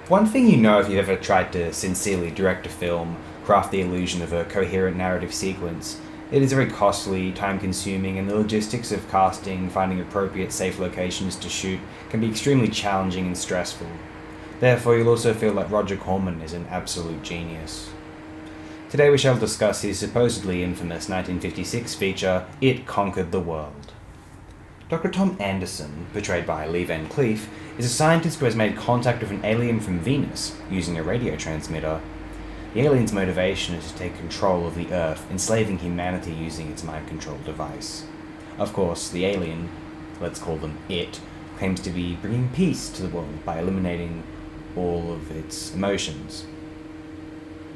One thing you know if you've ever tried to sincerely direct a film, craft the illusion of a coherent narrative sequence, it is very costly, time consuming, and the logistics of casting, finding appropriate safe locations to shoot, can be extremely challenging and stressful. Therefore, you'll also feel that Roger Corman is an absolute genius. Today we shall discuss his supposedly infamous 1956 feature, It Conquered the World. Dr. Tom Anderson, portrayed by Lee Van Cleef, is a scientist who has made contact with an alien from Venus using a radio transmitter. The alien's motivation is to take control of the Earth, enslaving humanity using its mind control device. Of course, the alien, let's call them It, claims to be bringing peace to the world by eliminating all of its emotions.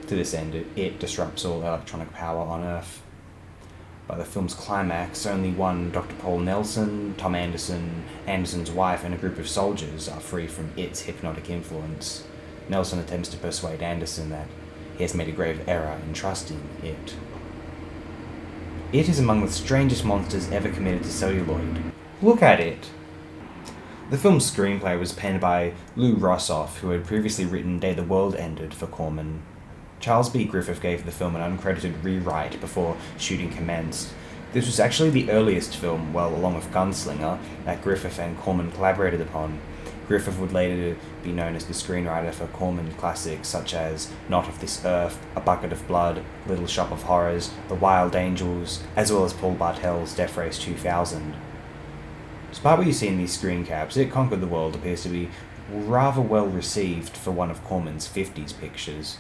To this end, it disrupts all electronic power on Earth. By the film's climax, only one Dr. Paul Nelson, Tom Anderson, Anderson's wife, and a group of soldiers are free from It's hypnotic influence. Nelson attempts to persuade Anderson that he has made a grave error in trusting It. It is among the strangest monsters ever committed to celluloid. Look at it! The film's screenplay was penned by Lou Rossoff, who had previously written Day the World Ended for Corman. Charles B. Griffith gave the film an uncredited rewrite before shooting commenced. This was actually the earliest film, well, along with Gunslinger, that Griffith and Corman collaborated upon. Griffith would later be known as the screenwriter for Corman classics such as Not of This Earth, A Bucket of Blood, Little Shop of Horrors, The Wild Angels, as well as Paul Bartel's Death Race 2000. Despite what you see in these screen caps, It Conquered the World appears to be rather well received for one of Corman's 50s pictures.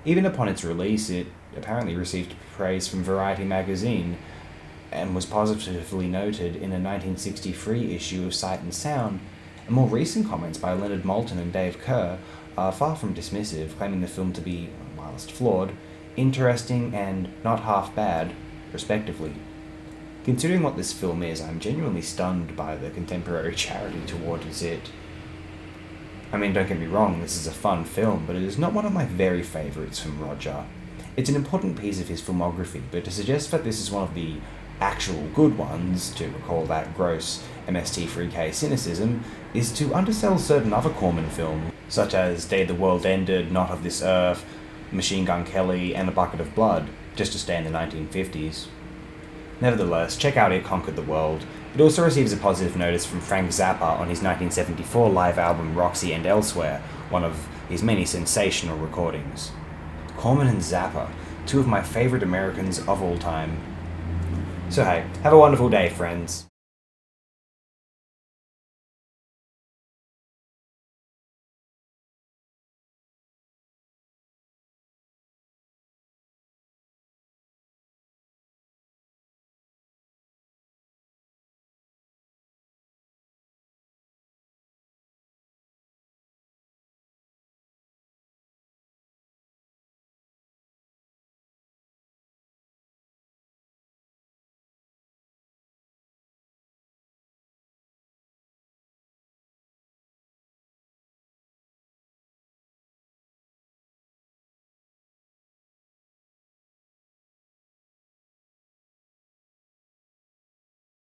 Even upon its release, it apparently received praise from Variety magazine and was positively noted in a 1963 issue of Sight and Sound, and more recent comments by Leonard Maltin and Dave Kerr are far from dismissive, claiming the film to be, whilst flawed, interesting and not half bad, respectively. Considering what this film is, I'm genuinely stunned by the contemporary charity towards it. I mean, don't get me wrong, this is a fun film, but it is not one of my very favourites from Roger. It's an important piece of his filmography, but to suggest that this is one of the actual good ones, to recall that gross MST3K cynicism, is to undersell certain other Corman films, such as Day the World Ended, Not of This Earth, Machine Gun Kelly, and A Bucket of Blood, just to stay in the 1950s. Nevertheless, check out It Conquered the World. It also receives a positive notice from Frank Zappa on his 1974 live album Roxy and Elsewhere, one of his many sensational recordings. Corman and Zappa, two of my favourite Americans of all time. So hey, have a wonderful day, friends.